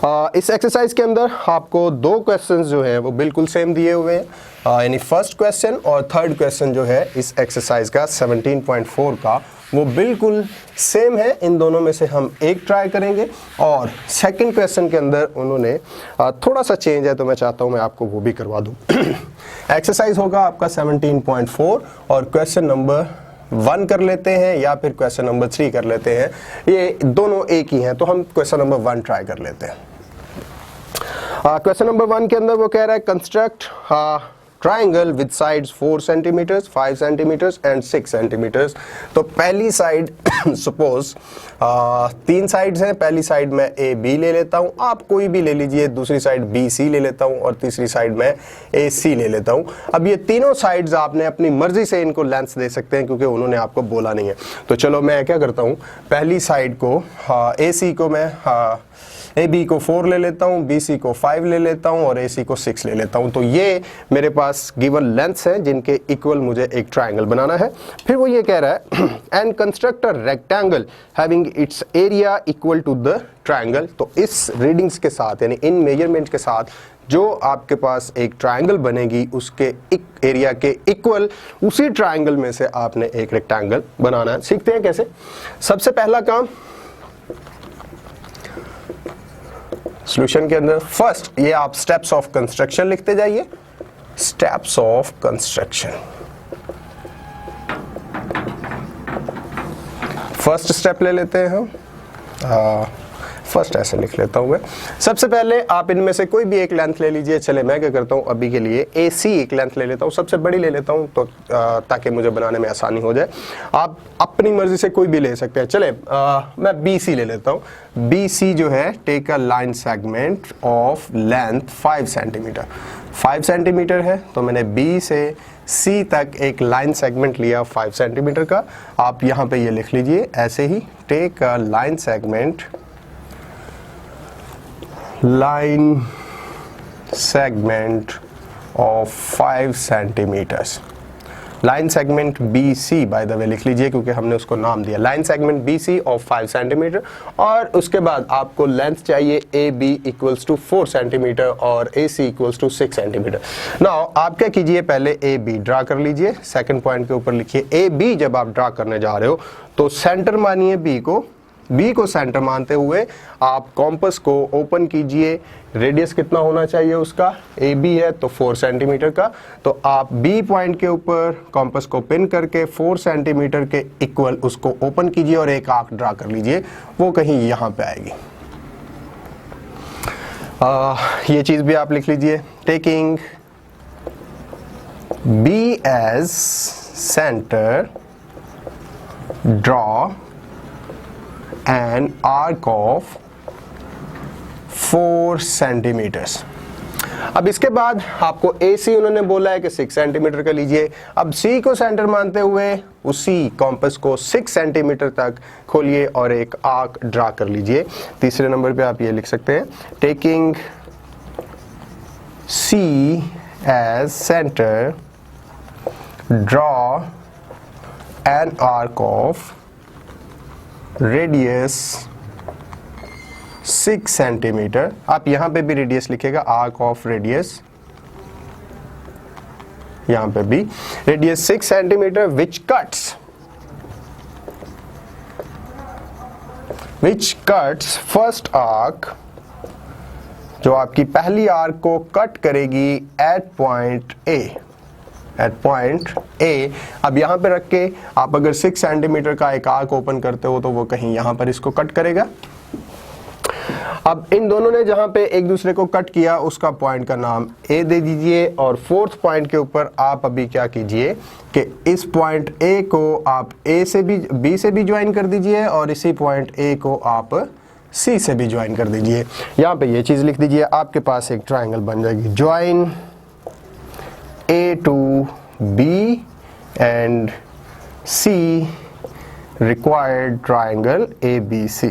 इस एक्सरसाइज के अंदर आपको दो क्वेश्चंस जो हैं वो बिल्कुल सेम दिए हुए हैं, यानी फर्स्ट क्वेश्चन और थर्ड क्वेश्चन जो है इस एक्सरसाइज का 17.4 का वो बिल्कुल सेम है। इन दोनों में से हम एक ट्राई करेंगे और सेकंड क्वेश्चन के अंदर उन्होंने थोड़ा सा चेंज है, तो मैं चाहता हूं मैं आपको वो भी करवा दूं। एक्सरसाइज होगा आपका 17.4 और क्वेश्चन नंबर 1 कर लेते हैं या फिर क्वेश्चन नंबर 3 कर लेते हैं, ये दोनों एक ही हैं, तो हम क्वेश्चन नंबर 1 ट्राई कर लेते हैं। क्वेश्चन नंबर 1 के अंदर वो कह रहा है construct triangle with sides 4 centimetres, 5 centimetres and 6 centimetres. तो पहली साइड सपोज 3 साइड्स हैं, पहली साइड मैं ए बी ले लेता हूं, आप कोई भी ले लीजिए, दूसरी साइड बी सी ले लेता हूं और तीसरी साइड मैं ए सी ले लेता हूं। अब ये तीनों साइड्स आपने अपनी मर्जी से इनको लेंथ दे सकते हैं क्योंकि उन्होंने आपको बोला नहीं है। तो चलो मैं क्या करता हूं, पहली साइड को ए सी को मैं ए बी को 4 ले लेता हूं, बी सी को 5 ले लेता हूं और ए सी को 6 ले लेता हूं। तो ये मेरे पास गिवन लेंथ्स हैं जिनके इक्वल मुझे एक ट्रायंगल बनाना है। फिर वो ये कह रहा है and construct a rectangle having its area equal to the triangle. तो इस रीडिंग्स के साथ यानी इन मेजरमेंट के साथ जो आपके पास एक ट्रायंगल बनेगी उसके एरिया के इक्वल उसी ट्रायंगल में से आपने एक रेक्टेंगल बनाना है। सीखते हैं कैसे। सबसे पहला काम सॉल्यूशन के अंदर फर्स्ट ये आप स्टेप्स ऑफ कंस्ट्रक्शन लिखते जाइए, steps of construction. First step ले लेते हैं हम, फर्स्ट ऐसे लिख लेता हूं मैं। सबसे पहले आप इनमें से कोई भी एक लेंथ ले लीजिए। चले मैं क्या करता हूं, अभी के लिए ए सी एक लेंथ ले लेता हूं, सबसे बड़ी ले लेता हूं तो ताकि मुझे बनाने में आसानी हो जाए। आप अपनी मर्जी से कोई भी ले सकते हैं। चले मैं बी सी ले लेता हूं। बी सी जो है take a line segment of length 5 centimetre. 5 centimetre है तो मैंने बी से सी तक एक लाइन सेगमेंट लिया 5 सेंटीमीटर का। आप यहां पे ये लिख लीजिए ऐसे ही, take a line segment of 5 centimetres. Line segment B C by the way लिख लीजिए क्योंकि हमने उसको नाम दिया, line segment B C of 5 centimetre. और उसके बाद आपको लेंथ चाहिए A B equals to 4 centimetre और A C equals to 6 centimetre. Now आप क्या कीजिए, पहले ए बी ड्रा कर लीजिए, सेकंड पॉइंट के ऊपर लिखिए ए बी। जब आप ड्रा करने जा रहे हो तो सेंटर मानिए बी को सेंटर मानते हुए आप कॉम्पस को ओपन कीजिए। रेडियस कितना होना चाहिए उसका, ए बी है तो 4 सेंटीमीटर का, तो आप बी पॉइंट के ऊपर कॉम्पस को पिन करके 4 सेंटीमीटर के इक्वल उसको ओपन कीजिए और एक आर्क ड्रा कर लीजिए, वो कहीं यहां पे आएगी। ये चीज भी आप लिख लीजिए, taking B as centre draw an arc of 4 centimetres. अब इसके बाद आपको ए सी उन्होंने बोला है कि 6 सेंटीमीटर का लीजिए। अब सी को सेंटर मानते हुए उसी कॉम्पस को 6 सेंटीमीटर तक खोलिए और एक आर्क ड्रा कर लीजिए। तीसरे नंबर पे आप ये लिख सकते हैं, taking C as centre draw an arc of radius 6 centimetre. आप यहां पे भी रेडियस लिखेगा, आर्क ऑफ रेडियस, यहां पे भी radius 6 centimetre which cuts first arc, जो आपकी पहली आर्क को कट करेगी एट पॉइंट ए। अब यहां पे रख के आप अगर 6 सेंटीमीटर का एक आर्क ओपन करते हो तो वो कहीं यहां पर इसको कट करेगा। अब इन दोनों ने जहां पे एक दूसरे को कट किया उसका पॉइंट का नाम ए दे दीजिए और फोर्थ पॉइंट के ऊपर आप अभी क्या कीजिए कि इस पॉइंट ए को आप ए से भी बी से भी ज्वाइन कर दीजिए और इसी पॉइंट ए को आप सी से भी ज्वाइन कर दीजिए। यहां पे ये चीज लिख दीजिए, आपके पास एक ट्रायंगल बन जाएगी, join A to B and C required triangle ABC।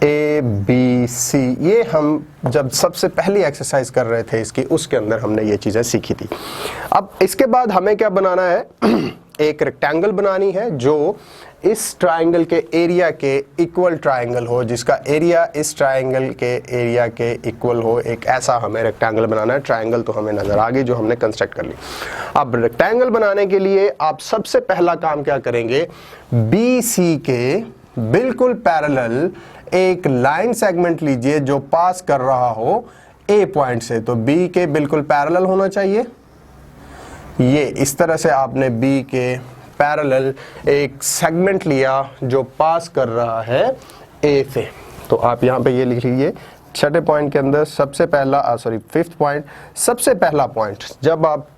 ABC ये हम जब सबसे पहली एक्सरसाइज कर रहे थे इसकी, उसके अंदर हमने ये चीजें सीखी थी। अब इसके बाद हमें क्या बनाना है, एक रेक्टेंगल बनानी है जो इस ट्राइंगल के एरिया के इक्वल ट्राइंगल हो, जिसका एरिया इस ट्राइंगल के एरिया के इक्वल हो, एक ऐसा हमें रेक्टेंगल बनाना है। ट्राइंगल तो हमें नजर आ गई जो हमने कंस्ट्रक्ट कर ली। अब रेक्टेंगल बनाने के लिए आप सबसे पहला काम क्या करेंगे, BC के बिल्कुल पैरेलल एक लाइन सेगमेंट लीजिए जो पास कर रहा हो A पॉइंट से। तो B के बिल्कुल पैरेलल होना चाहिए। ये इस तरह से आपने B के पैरेलल एक सेगमेंट लिया जो पास कर रहा है A से। तो आप यहाँ पे ये लिख लीजिए, छठे पॉइंट के अंदर सबसे पहला फिफ्थ पॉइंट, सबसे पहला पॉइंट जब आप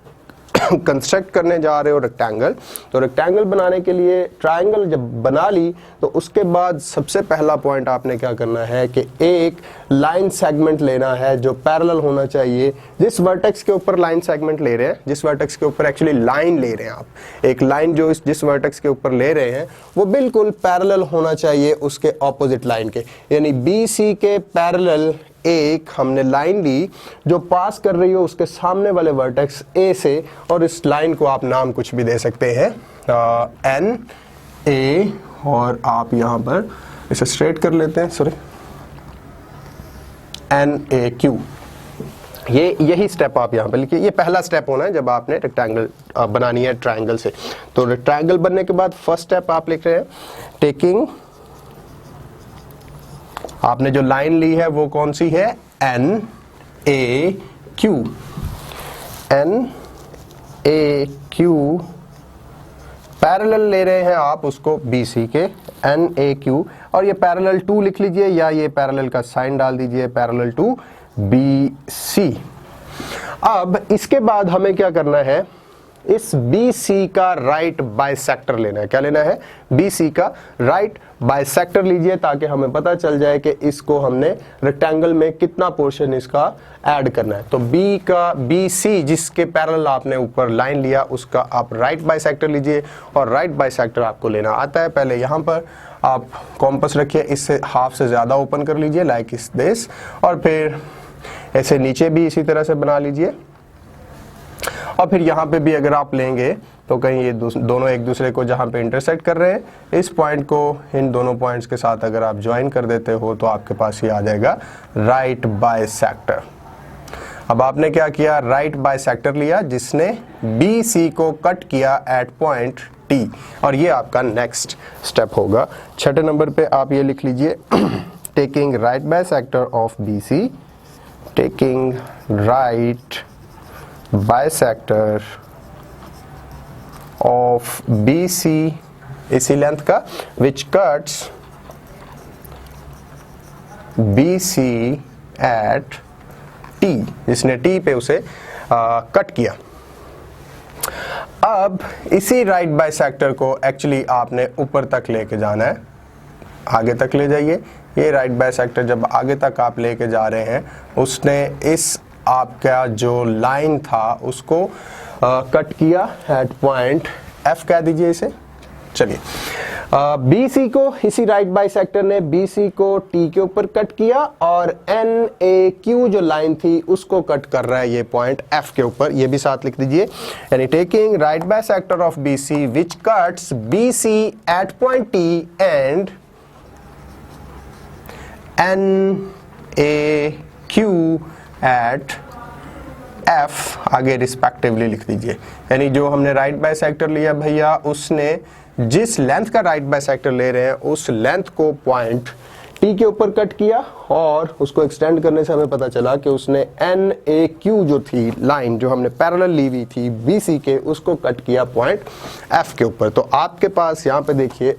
कंस्ट्रक्ट करने जा रहे हो रेक्टेंगल, तो रेक्टेंगल बनाने के लिए ट्रायंगल जब बना ली तो उसके बाद सबसे पहला पॉइंट आपने क्या करना है कि एक लाइन सेगमेंट लेना है जो पैरेलल होना चाहिए। जिस वर्टेक्स के ऊपर लाइन सेगमेंट ले रहे हैं, जिस वर्टेक्स के ऊपर एक्चुअली लाइन ले रहे हैं आप, एक लाइन जो जिस वर्टेक्स के ऊपर ले रहे हैं वो बिल्कुल पैरेलल होना चाहिए उसके ऑपोजिट लाइन के। यानी BC के पैरेलल एक हमने लाइन ली जो पास कर रही हो उसके सामने वाले वर्टेक्स A से, और इस लाइन को आप नाम कुछ भी दे सकते हैं NA, और आप यहां पर इसे स्ट्रेट कर लेते हैं, सॉरी NAQ। यही स्टेप आप यहां पर लिखिए। ये पहला स्टेप होना है जब आपने रेक्टेंगल बनानी है ट्रायंगल से। तो रेक्टेंगल बनने के बाद फर्स्ट स्टेप आप लिख रहे हैं, टेकिंग, आपने जो लाइन ली है वो कौन सी है, NAQ। NAQ पैरेलल ले रहे हैं आप उसको BC के, NAQ, और ये पैरेलल टू लिख लीजिए या ये पैरेलल का साइन डाल दीजिए, पैरेलल टू BC। अब इसके बाद हमें क्या करना है, इस BC का राइट बाइसेक्टर लेना है। क्या लेना है, BC का राइट बाइसेक्टर लीजिए ताकि हमें पता चल जाए कि इसको हमने रेक्टेंगल में कितना पोर्शन इसका ऐड करना है। तो BC जिसके पैरेलल आपने ऊपर लाइन लिया उसका आप राइट बाइसेक्टर लीजिए, और राइट बाइसेक्टर आपको लेना आता है। पहले यहाँ पर आप कॉम्पस रखिए, इससे हाफ से ज्यादा ओपन कर लीजिए लाइक इस दिस, और फिर ऐसे नीचे भी इसी तरह से बना लीजिए। और फिर यहाँ पे भी अगर आप लेंगे तो कहीं ये दोनों एक दूसरे को जहाँ पे इंटरसेक्ट कर रहे हैं, इस पॉइंट को इन दोनों पॉइंट्स के साथ अगर आप ज्वाइन कर देते हो तो आपके पास ये आ जाएगा राइट बाइसेक्टर। अब आपने क्या किया, राइट बाइसेक्टर लिया जिसने BC को कट किया एट पॉइंट T, और ये आपका नेक्स्ट स्टेप होगा। छठे नंबर पे आप ये लिख लीजिए, taking right bisector of BC, taking right bisector of BC इसी लेंथ का, which cuts BC at T, जिसने T पे उसे कट किया। अब इसी राइट बाइसेक्टर को एक्चुअली आपने ऊपर तक लेके जाना है, आगे तक ले जाइए। ये राइट बाइसेक्टर जब आगे तक आप लेके जा रहे हैं, उसने इस आपका जो लाइन था उसको कट किया एट पॉइंट F, कह दीजिए इसे। चलिए BC को इसी राइट बाइसेक्टर ने BC को T के ऊपर कट किया, और NAQ जो लाइन थी उसको कट कर रहा है ये पॉइंट F के ऊपर, ये भी साथ लिख दीजिए। यानी taking right bisector of BC which cuts BC at point T and NAQ at F आगे रिस्पेक्टिवली लिख दीजिए। यानी जो हमने राइट बाइसेक्टर लिया भैया, उसने जिस लेंथ का राइट बाइसेक्टर ले रहे हैं उस लेंथ को पॉइंट T के ऊपर कट किया, और उसको एक्सटेंड करने से हमें पता चला कि उसने NAQ जो थी लाइन जो हमने पैरेलल ली हुई थी BC के, उसको कट किया पॉइंट F के ऊपर। तो आपके पास यहाँ पे देखिए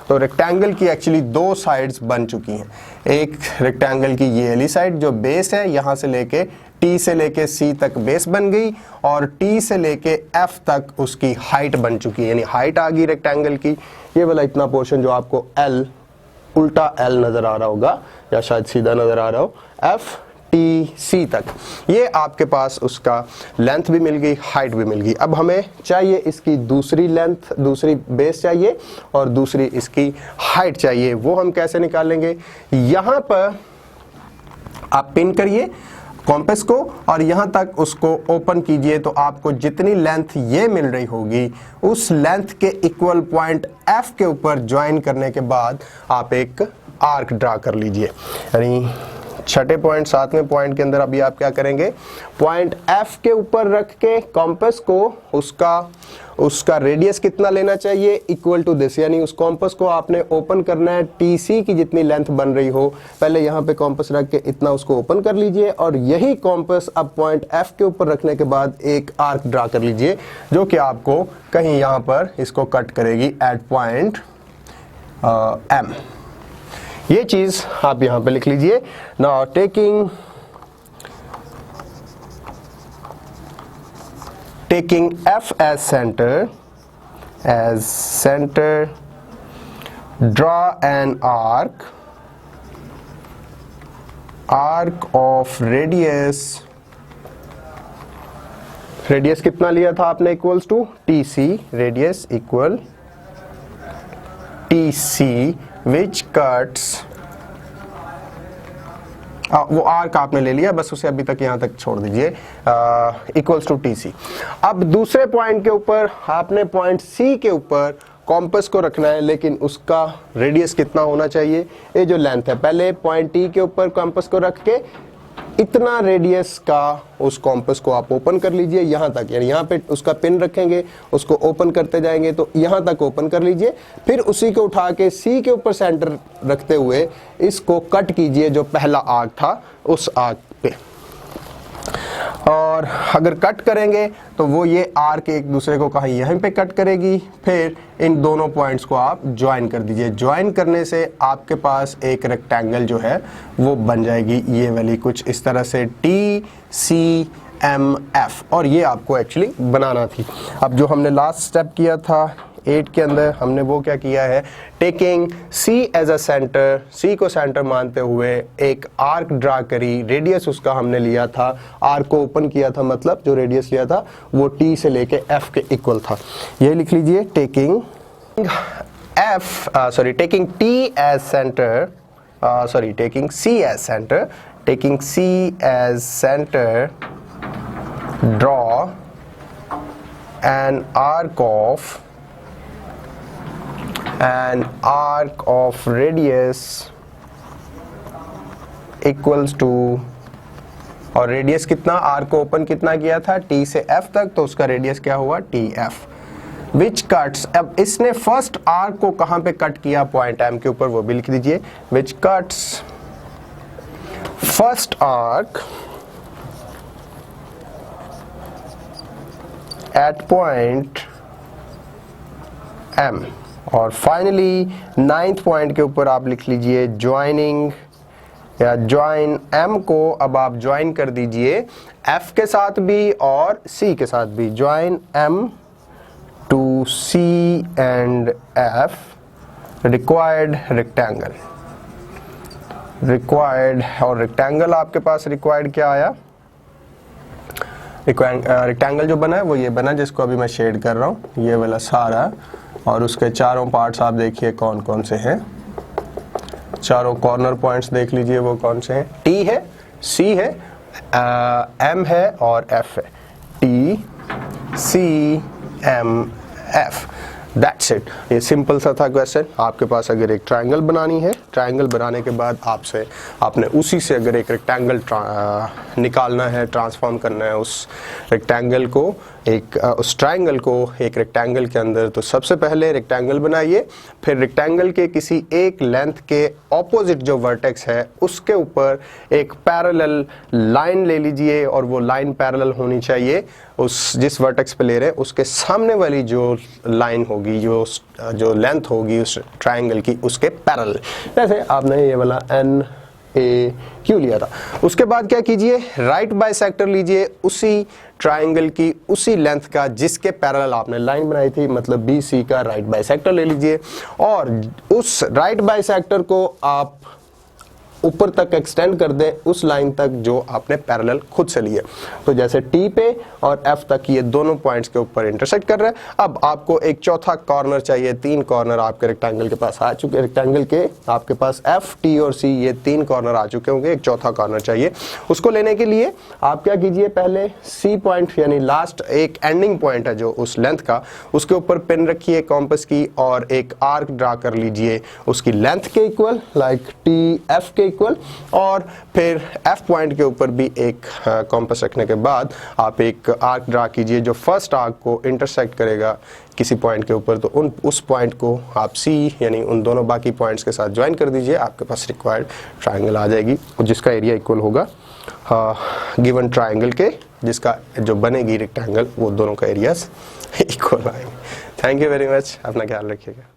तो रेक्टेंगल की एक्चुअली दो साइड्स बन चुकी हैं। एक रेक्टेंगल की ये वाली साइड जो बेस है, यहाँ से लेके T से लेके C तक बेस बन गई, और T से लेके F तक उसकी हाइट बन चुकी है। यानी हाइट आ गई रेक्टेंगल की, ये वाला इतना पोर्शन जो आपको L, उल्टा L नजर आ रहा होगा या शायद सीधा नजर आ रहा हो, FTC तक, ये आपके पास उसका लेंथ भी मिल गई, हाइट भी मिल गई। अब हमें चाहिए इसकी दूसरी लेंथ, दूसरी बेस चाहिए और दूसरी इसकी हाइट चाहिए। वो हम कैसे निकालेंगे, यहां पर आप पिन करिए, कॉम्पस को और यहाँ तक उसको ओपन कीजिए, तो आपको जितनी लेंथ ये मिल रही होगी उस लेंथ के इक्वल पॉइंट F के ऊपर ज्वाइन करने के बाद आप एक आर्क ड्रा कर लीजिए। यानी छठे पॉइंट, सातवें पॉइंट के अंदर अभी आप क्या करेंगे, पॉइंट F के ऊपर रख के कॉम्पस को उसका रेडियस कितना लेना चाहिए, इक्वल टू दिस, यानी उस कॉम्पस को आपने ओपन करना है TC की जितनी लेंथ बन रही हो, पहले यहाँ पे कॉम्पस रख के इतना उसको ओपन कर लीजिए और यही कॉम्पस अब पॉइंट F के ऊपर रखने के बाद एक आर्क ड्रा कर लीजिए जो कि आपको कहीं यहाँ पर इसको कट करेगी एट पॉइंट M। ये चीज आप यहां पे लिख लीजिए। Now taking F as center, draw an arc of radius कितना लिया था आपने, equals to TC, radius equal TC which cuts, वो आर्क आपने ले लिया, बस उसे अभी तक यहां तक छोड़ दीजिए, इक्वल्स टू TC। अब दूसरे पॉइंट के ऊपर आपने पॉइंट C के ऊपर कॉम्पस को रखना है, लेकिन उसका रेडियस कितना होना चाहिए, ये जो लेंथ है, पहले पॉइंट T के ऊपर कॉम्पस को रख के इतना रेडियस का उस कॉम्पस को आप ओपन कर लीजिए यहां तक, यानी यहां पे उसका पिन रखेंगे, उसको ओपन करते जाएंगे तो यहां तक ओपन कर लीजिए, फिर उसी को उठा के C के ऊपर सेंटर रखते हुए इसको कट कीजिए जो पहला आर्क था उस आर्क पे। और अगर कट करेंगे तो वो ये आर्क एक दूसरे को कहीं यहीं पे कट करेगी, फिर इन दोनों पॉइंट्स को आप ज्वाइन कर दीजिए। ज्वाइन करने से आपके पास एक रेक्टेंगल जो है वो बन जाएगी, ये वाली कुछ इस तरह से TCMF, और ये आपको एक्चुअली बनाना थी। अब जो हमने लास्ट स्टेप किया था 8 के अंदर, हमने वो क्या किया है, taking C as a centre, C को सेंटर मानते हुए एक आर्क ड्रा करी, रेडियस उसका हमने लिया था, आर्क को ओपन किया था, मतलब जो रेडियस लिया था वो T से लेके F के इक्वल था। ये लिख लीजिए, taking T as centre, taking C as center, draw an arc of radius equals to, और रेडियस कितना, आर्क को ओपन कितना किया था T से F तक, तो उसका रेडियस क्या हुआ TF, which cuts, अब इसने फर्स्ट आर्क को कहां पे कट किया, पॉइंट M के ऊपर, वो भी लिख दीजिए, which cuts first arc at point M, और फाइनली 9th पॉइंट के ऊपर आप लिख लीजिए ज्वाइनिंग या ज्वाइन M को अब आप ज्वाइन कर दीजिए F के साथ भी और C के साथ भी, join M to C and F, required rectangle, और रेक्टेंगल आपके पास रिक्वायर्ड क्या आया, रेक्टेंगल जो बना है वो ये बना जिसको अभी मैं शेड कर रहा हूँ, ये वाला सारा, और उसके चारों पार्ट्स आप देखिए कौन कौन से हैं, चारों कॉर्नर पॉइंट्स देख लीजिए वो कौन से हैं, T है, C है, M है और F है, T C M F, that's it. ये सिंपल सा था क्वेश्चन। आपके पास अगर एक ट्रायंगल बनानी है, ट्रायंगल बनाने के बाद आपने उसी से अगर एक रेक्टेंगल निकालना है, ट्रांसफॉर्म करना है उस रेक्टेंगल को, उस ट्रायंगल को एक रेक्टेंगल के अंदर, तो सबसे पहले रेक्टेंगल बनाइए, फिर रेक्टेंगल के किसी एक लेंथ के ऑपोजिट जो वर्टेक्स है उसके ऊपर एक पैरेलल लाइन ले लीजिए, और वो लाइन पैरेलल होनी चाहिए उस जिस वर्टेक्स पे ले रहे हैं उसके सामने वाली जो लाइन होगी, जो लेंथ होगी उस ट्रायंगल की, उसके पैरेलल। जैसे आपने ये वाला NAQ लिया था। उसके बाद क्या कीजिए, राइट बाइसेक्टर लीजिए उसी ट्रायंगल की उसी लेंथ का जिसके पैरेलल आपने लाइन बनाई थी, मतलब BC का राइट बाइसेक्टर ले लीजिए, और उस राइट बाइसेक्टर को आप ऊपर तक एक्सटेंड कर दे उस लाइन तक जो आपने पैरेलल खुद से ली है। तो जैसे टी पे और एफ तक ये दोनों पॉइंट्स के ऊपर इंटरसेक्ट कर रहे हैं। अब आपको एक चौथा कॉर्नर चाहिए, 3 कॉर्नर आपके रेक्टेंगल के पास आ चुके, रेक्टेंगल के आपके पास एफ, टी और सी ये 3 कॉर्नर आ चुके होंगे, एक चौथा कॉर्नर चाहिए। उसको लेने के लिए आप क्या कीजिए, पहले सी पॉइंट यानी लास्ट एक एंडिंग पॉइंट है जो उस लेंथ का, उसके ऊपर पिन रखिए कॉम्पस की और एक आर्क ड्रा कर लीजिए उसकी लेंथ के इक्वल, लाइक टी एफ के इक्वल। और फिर एफ पॉइंट के ऊपर भी एक कॉम्पस रखने के बाद आप एक आर्क ड्रा कीजिए जो फर्स्ट आर्क को इंटरसेक्ट करेगा किसी पॉइंट के ऊपर। तो उस पॉइंट को आप सी यानी उन दोनों बाकी पॉइंट्स के साथ ज्वाइन कर दीजिए, आपके पास रिक्वायर्ड ट्राइंगल आ जाएगी जिसका एरिया इक्वल होगा गिवन ट्राइंगल के, जिसका जो बनेगी रेक्टेंगल वो दोनों का एरियाज इक्वल आएंगे। थैंक यू वेरी मच, अपना ख्याल रखिएगा।